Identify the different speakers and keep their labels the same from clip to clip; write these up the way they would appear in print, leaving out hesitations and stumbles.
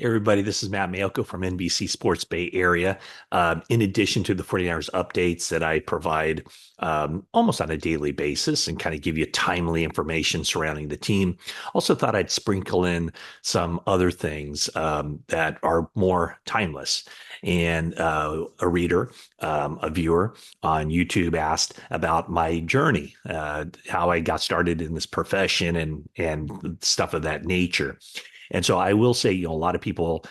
Speaker 1: Everybody, this is Matt Mayoko from NBC Sports Bay Area. In addition to the 49ers updates that I provide almost on a daily basis and kind of give you timely information surrounding the team, also thought I'd sprinkle in some other things that are more timeless. And a reader, a viewer on YouTube asked about my journey, how I got started in this profession and stuff of that nature. And so I will say, a lot of people,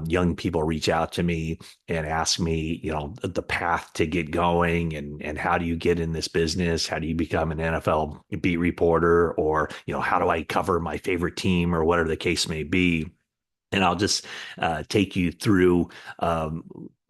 Speaker 1: young people reach out to me and ask me, the path to get going and how do you get in this business? How do you become an NFL beat reporter? Or, how do I cover my favorite team or whatever the case may be? And I'll just take you through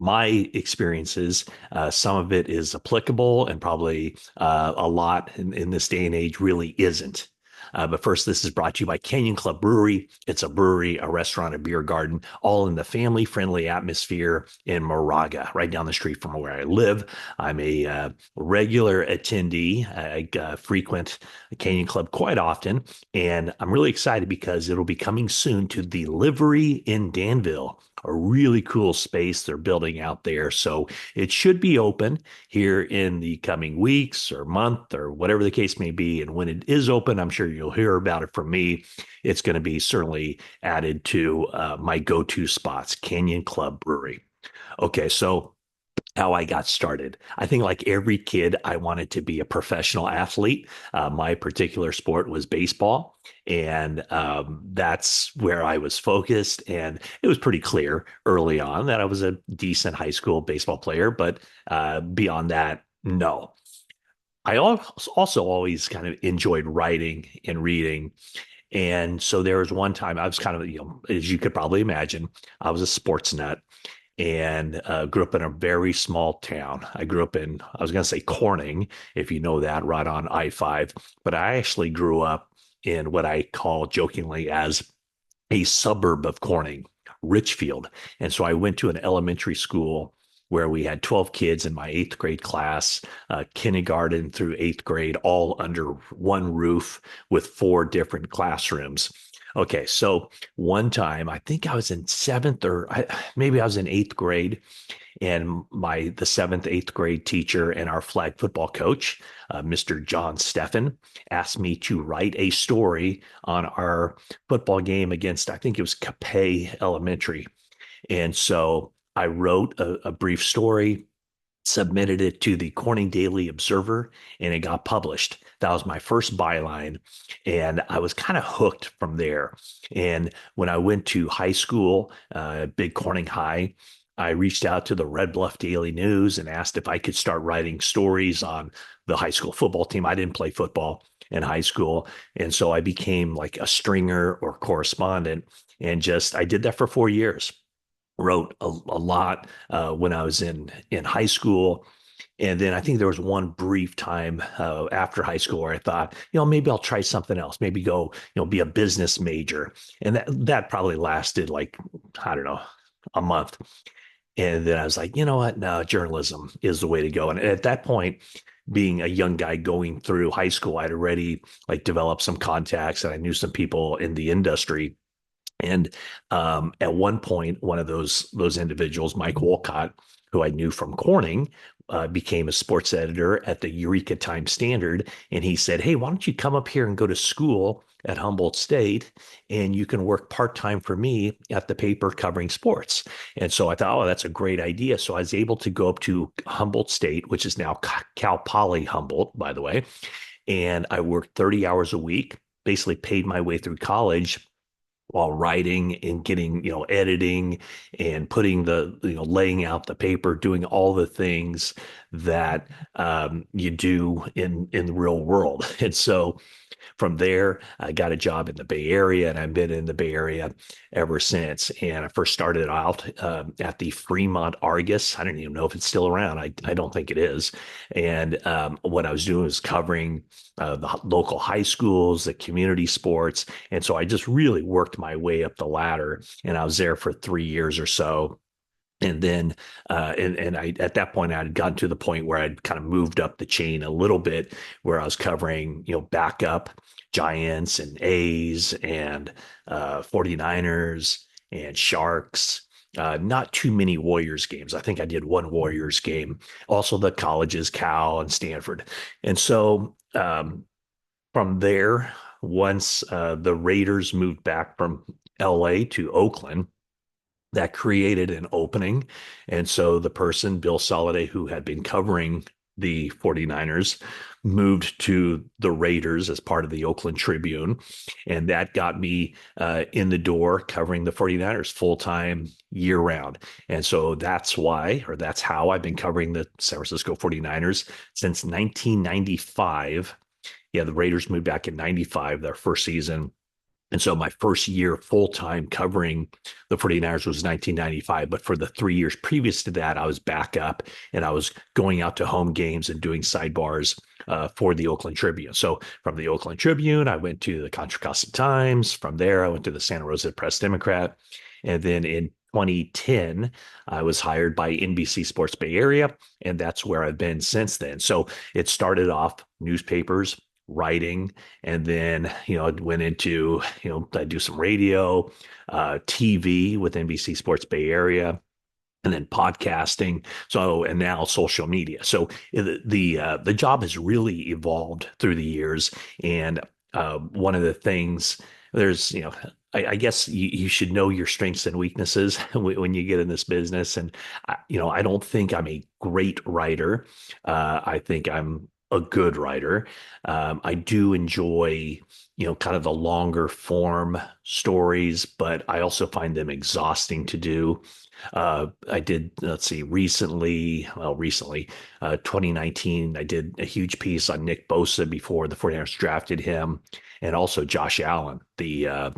Speaker 1: my experiences. Some of it is applicable and probably a lot in this day and age really isn't. But first, this is brought to you by Canyon Club Brewery. It's a brewery, a restaurant, a beer garden, all in the family-friendly atmosphere in Moraga, right down the street from where I live. I'm a regular attendee. I frequent Canyon Club quite often, and I'm really excited because it'll be coming soon to the Livery in Danville, a really cool space they're building out there. So it should be open here in the coming weeks or month or whatever the case may be. And when it is open, I'm sure you'll hear about it from me. It's going to be certainly added to my go-to spots, Canyon Club Brewery. Okay, so how I got started. I think, like every kid, I wanted to be a professional athlete. My particular sport was baseball, and that's where I was focused. And it was pretty clear early on that I was a decent high school baseball player, but beyond that, no. I also always kind of enjoyed writing and reading. And so there was one time I was kind of, as you could probably imagine, I was a sports nut and grew up in a very small town. I grew up in, I was going to say Corning, if you know that, right on I-5, but I actually grew up in what I call jokingly as a suburb of Corning, Richfield. And so I went to an elementary school where we had 12 kids in my eighth grade class, kindergarten through eighth grade, all under one roof with four different classrooms. Okay, so one time, I think I was in seventh or maybe I was in eighth grade, and the seventh, eighth grade teacher and our flag football coach, Mr. John Steffen, asked me to write a story on our football game against, I think it was Capay Elementary. And so I wrote a brief story, submitted it to the Corning Daily Observer, and it got published. That was my first byline. And I was kind of hooked from there. And when I went to high school, Big Corning High, I reached out to the Red Bluff Daily News and asked if I could start writing stories on the high school football team. I didn't play football in high school. And so I became like a stringer or correspondent. And I did that for 4 years. Wrote a lot when I was in high school. And then I think there was one brief time after high school where I thought, maybe I'll try something else, maybe go, be a business major. And that probably lasted like, I don't know, a month. And then I was like, you know what? No, journalism is the way to go. And at that point, being a young guy going through high school, I'd already like developed some contacts and I knew some people in the industry. And at one point, one of those individuals, Mike Wolcott, who I knew from Corning, became a sports editor at the Eureka Times Standard. And he said, "Hey, why don't you come up here and go to school at Humboldt State, and you can work part-time for me at the paper covering sports." And so I thought, oh, that's a great idea. So I was able to go up to Humboldt State, which is now Cal Poly Humboldt, by the way. And I worked 30 hours a week, basically paid my way through college while writing and getting, editing and putting laying out the paper, doing all the things that you do in the real world. And so from there, I got a job in the Bay Area, and I've been in the Bay Area ever since. And I first started out at the Fremont Argus. I don't even know if it's still around. I don't think it is. And what I was doing was covering the local high schools, the community sports. And so I just really worked my way up the ladder, and I was there for 3 years or so. And then, and I at that point I had gotten to the point where I'd kind of moved up the chain a little bit, where I was covering, backup Giants and A's and 49ers and Sharks. Not too many Warriors games. I think I did one Warriors game. Also, the colleges, Cal and Stanford. And so from there, once the Raiders moved back from LA to Oakland, that created an opening. And so the person, Bill Soliday, who had been covering the 49ers, moved to the Raiders as part of the Oakland Tribune. And that got me in the door covering the 49ers full time year round. And so that's why, or that's how I've been covering the San Francisco 49ers since 1995. Yeah, the Raiders moved back in 95, their first season. And so my first year full time covering the 49ers was 1995. But for the 3 years previous to that, I was back up and I was going out to home games and doing sidebars for the Oakland Tribune. So from the Oakland Tribune, I went to the Contra Costa Times. From there, I went to the Santa Rosa Press Democrat. And then in 2010, I was hired by NBC Sports Bay Area, and that's where I've been since then. So it started off newspapers, writing, and then it went into I do some radio, TV with NBC Sports Bay Area, and then podcasting. So and now social media. So the job has really evolved through the years, and one of the things there's I guess you should know your strengths and weaknesses when you get in this business. And I don't think I'm a great writer. I think I'm a good writer. I do enjoy, kind of the longer form stories, but I also find them exhausting to do. I did, let's see, recently, 2019, I did a huge piece on Nick Bosa before the 49ers drafted him, and also Josh Allen, the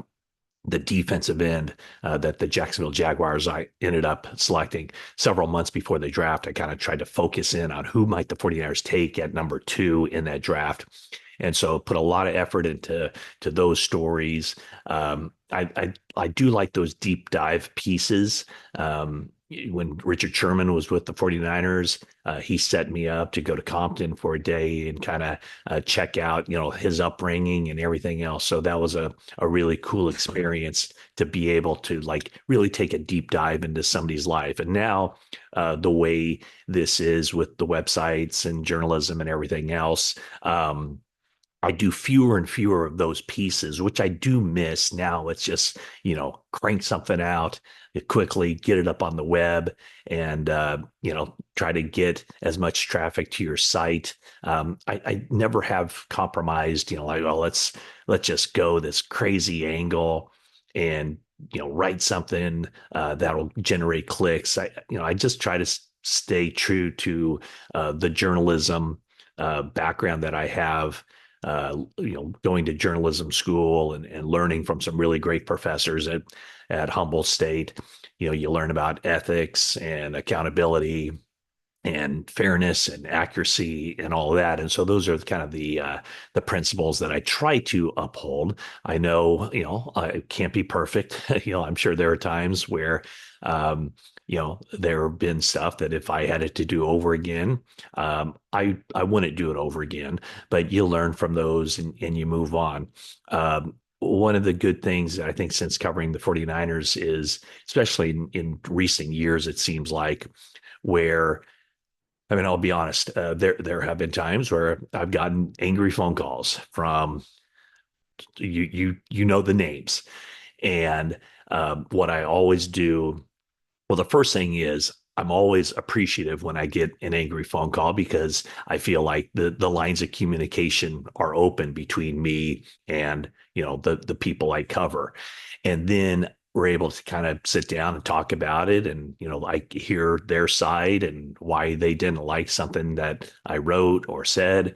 Speaker 1: defensive end that the Jacksonville Jaguars I ended up selecting several months before the draft. I kind of tried to focus in on who might the 49ers take at number 2 in that draft. And so put a lot of effort into those stories. I do like those deep dive pieces. When Richard Sherman was with the 49ers, he set me up to go to Compton for a day and kind of check out, his upbringing and everything else. So that was a really cool experience to be able to like really take a deep dive into somebody's life. And now the way this is with the websites and journalism and everything else, I do fewer and fewer of those pieces, which I do miss. Now it's just, crank something out quickly, get it up on the web, and, try to get as much traffic to your site. I never have compromised, like, oh, let's just go this crazy angle and, write something that'll generate clicks. I just try to stay true to the journalism background that I have, going to journalism school and learning from some really great professors at Humboldt State. You learn about ethics and accountability and fairness and accuracy and all of that. And so those are kind of the principles that I try to uphold. I know, I can't be perfect. I'm sure there are times where, there have been stuff that if I had it to do over again, I wouldn't do it over again. But you learn from those and you move on. One of the good things I think since covering the 49ers is, especially in recent years, it seems like where I'll be honest. There have been times where I've gotten angry phone calls from the names, and what I always do. Well, the first thing is I'm always appreciative when I get an angry phone call because I feel like the lines of communication are open between me and the people I cover, and then we're able to kind of sit down and talk about it, and I hear their side and why they didn't like something that I wrote or said,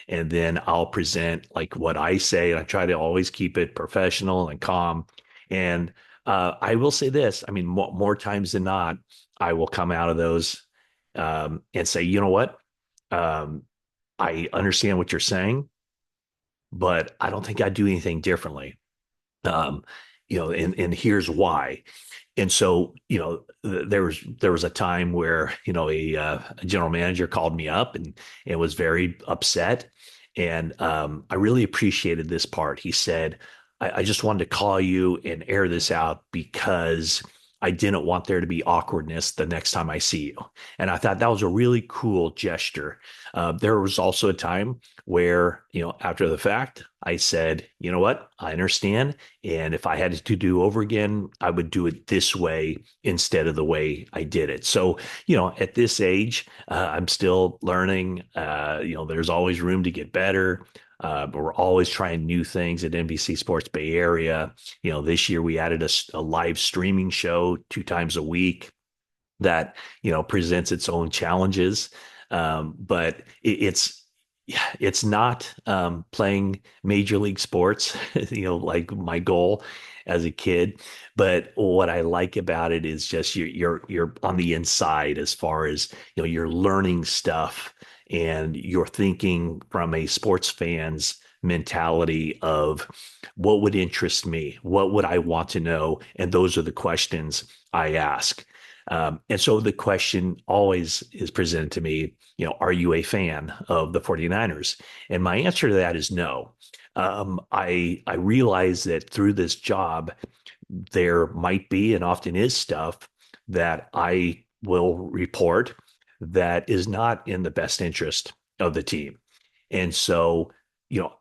Speaker 1: and then I'll present like what I say, and I try to always keep it professional and calm. And I will say this: I mean, more times than not, I will come out of those and say, you know what? Um, I understand what you're saying, but I don't think I'd do anything differently. Um, and here's why. And so, there was a time where, a general manager called me up and was very upset. And I really appreciated this part. He said, I just wanted to call you and air this out because I didn't want there to be awkwardness the next time I see you. And I thought that was a really cool gesture. There was also a time where, after the fact, I said, you know what, I understand. And if I had to do over again, I would do it this way instead of the way I did it. So, at this age, I'm still learning. There's always room to get better. But we're always trying new things at NBC Sports Bay Area. This year we added a live streaming show 2 times a week that presents its own challenges. But it's not playing major league sports, like my goal as a kid. But what I like about it is just you're on the inside as far as you're learning stuff and you're thinking from a sports fan's mentality of what would interest me, what would I want to know, and those are the questions I ask. And so the question always is presented to me, are you a fan of the 49ers? And my answer to that is no. I realize that through this job, there might be and often is stuff that I will report that is not in the best interest of the team. And so,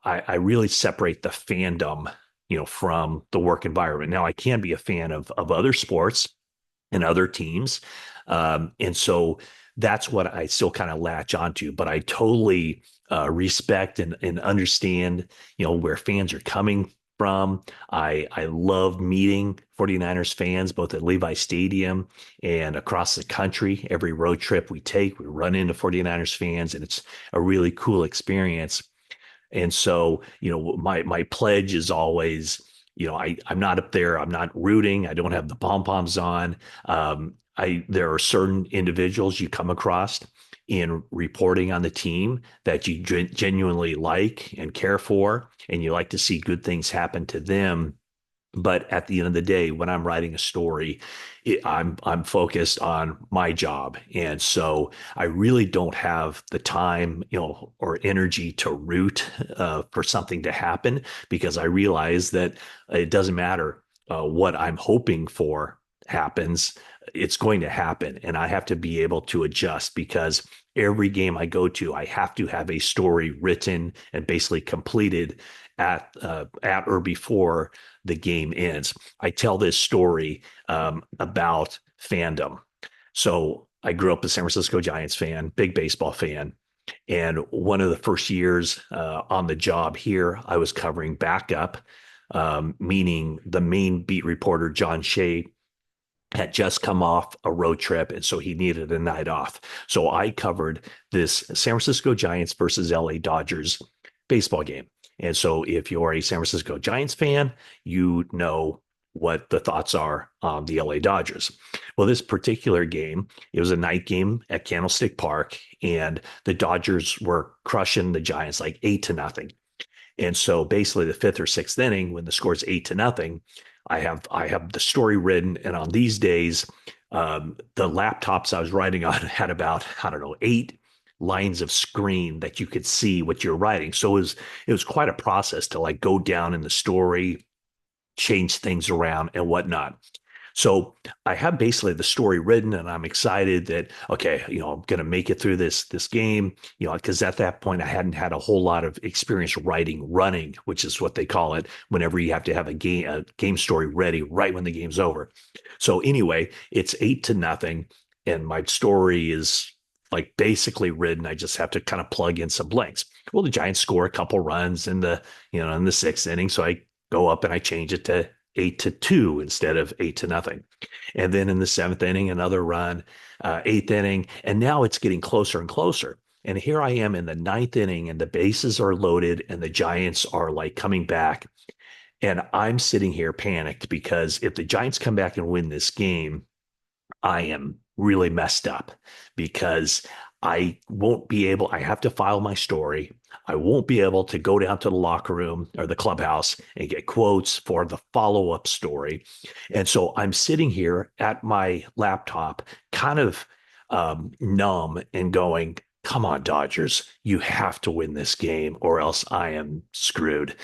Speaker 1: I really separate the fandom, from the work environment. Now, I can be a fan of other sports and other teams. And so that's what I still kind of latch onto. But I totally respect and understand, where fans are coming from. I love meeting 49ers fans, both at Levi Stadium and across the country. Every road trip we take, we run into 49ers fans, and it's a really cool experience. And so, my pledge is always, I'm not up there. I'm not rooting. I don't have the pom poms on. There are certain individuals you come across in reporting on the team that you genuinely like and care for, and you like to see good things happen to them. But at the end of the day, when I'm writing a story, I'm focused on my job, and so I really don't have the time, or energy to root for something to happen because I realize that it doesn't matter what I'm hoping for happens. It's going to happen, and I have to be able to adjust because every game I go to, I have to have a story written and basically completed at or before the game ends. I tell this story about fandom. So I grew up a San Francisco Giants fan, big baseball fan. And one of the first years on the job here, I was covering backup, meaning the main beat reporter, John Shea, had just come off a road trip. And so he needed a night off. So I covered this San Francisco Giants versus LA Dodgers baseball game. And so if you're a San Francisco Giants fan, you know what the thoughts are on the LA Dodgers. Well, this particular game, it was a night game at Candlestick Park, and the Dodgers were crushing the Giants like 8-0. And so basically the fifth or sixth inning, when the score is 8-0, I have the story written, and on these days, the laptops I was writing on had about, I don't know, 8 lines of screen that you could see what you're writing. So it was quite a process to like go down in the story, change things around and whatnot. So I have basically the story written, and I'm excited that, okay, I'm going to make it through this game, because at that point I hadn't had a whole lot of experience writing running, which is what they call it whenever you have to have a game story ready right when the game's over. So anyway, it's 8-0, and my story is like basically written. I just have to kind of plug in some blanks. Well, the Giants score a couple runs in the sixth inning, so I go up and I change it to 8-2 instead of 8-0. And then in the seventh inning, another run, eighth inning, and now it's getting closer and closer. And here I am in the ninth inning, and the bases are loaded, and the Giants are like coming back. And I'm sitting here panicked because if the Giants come back and win this game, I am really messed up because I won't be able, I have to file my story. I won't be able to go down to the locker room or the clubhouse and get quotes for the follow up story. And so I'm sitting here at my laptop, kind of numb and going, come on, Dodgers, you have to win this game or else I am screwed.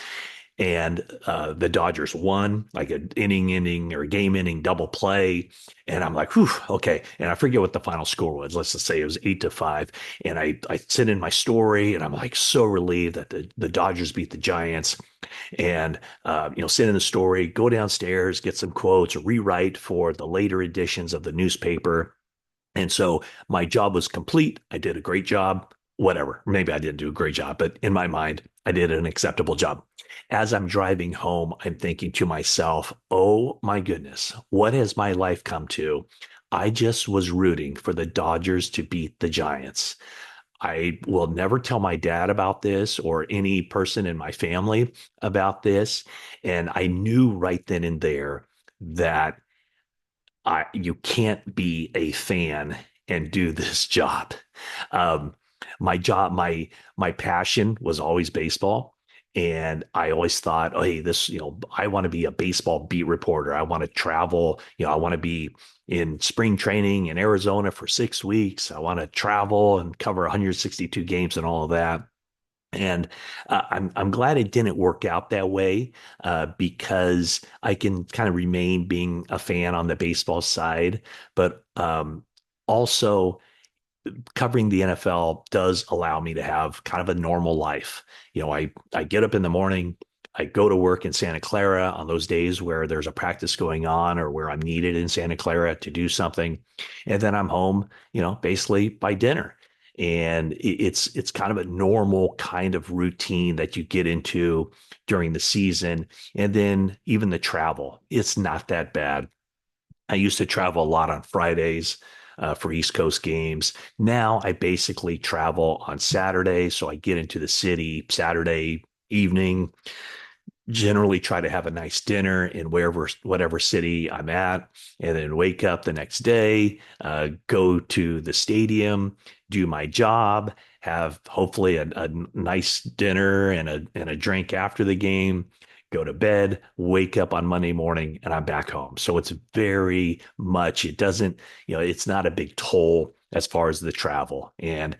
Speaker 1: and the Dodgers won like an inning or a game inning double play. And I'm like, whew, okay. And I forget what the final score was. Let's just say it was 8-5. And I sent in my story and I'm like so relieved that the Dodgers beat the Giants. And send in the story, go downstairs, get some quotes, rewrite for the later editions of the newspaper. And so my job was complete. I did a great job. Whatever. Maybe I didn't do a great job, but in my mind, I did an acceptable job. As I'm driving home, I'm thinking to myself, oh my goodness, what has my life come to? I just was rooting for the Dodgers to beat the Giants. I will never tell my dad about this or any person in my family about this. And I knew right then and there that you can't be a fan and do this job. Um, my passion was always baseball. And I always thought, oh, hey, I want to be a baseball beat reporter. I want to travel. I want to be in spring training in Arizona for 6 weeks. I want to travel and cover 162 games and all of that. And I'm glad it didn't work out that way because I can kind of remain being a fan on the baseball side, but also covering the NFL does allow me to have kind of a normal life. I get up in the morning, I go to work in Santa Clara on those days where there's a practice going on or where I'm needed in Santa Clara to do something, and then I'm home, basically by dinner. And it's kind of a normal kind of routine that you get into during the season. And then even the travel, it's not that bad. I used to travel a lot on Fridays for East Coast games. Now I basically travel on Saturday. So I get into the city Saturday evening, generally try to have a nice dinner in whatever city I'm at, and then wake up the next day, go to the stadium, do my job, have hopefully a nice dinner and a drink after the game, go to bed, wake up on Monday morning, and I'm back home. So it's very much, it doesn't, it's not a big toll as far as the travel. And,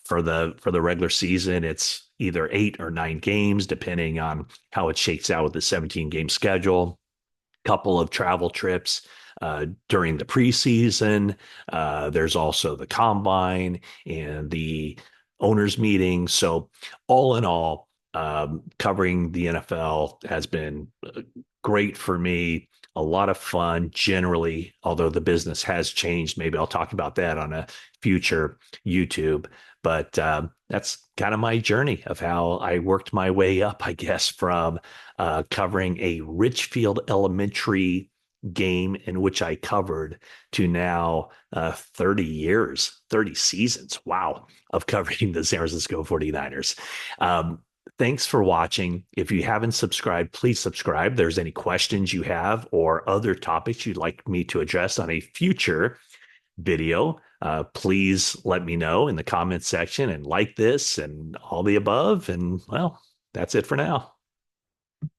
Speaker 1: for the regular season, it's either 8 or 9 games, depending on how it shakes out with the 17 game schedule. Couple of travel trips during the preseason. There's also the combine and the owners meeting. So all in all, covering the NFL has been great for me. A lot of fun generally, although the business has changed. Maybe I'll talk about that on a future YouTube. But that's kind of my journey of how I worked my way up, I guess, from covering a Richfield Elementary game in which I covered to now 30 years, 30 seasons, wow, of covering the San Francisco 49ers. Thanks for watching. If you haven't subscribed, please subscribe. There's any questions you have or other topics you'd like me to address on a future video, please let me know in the comments section and like this and all the above. And well, that's it for now.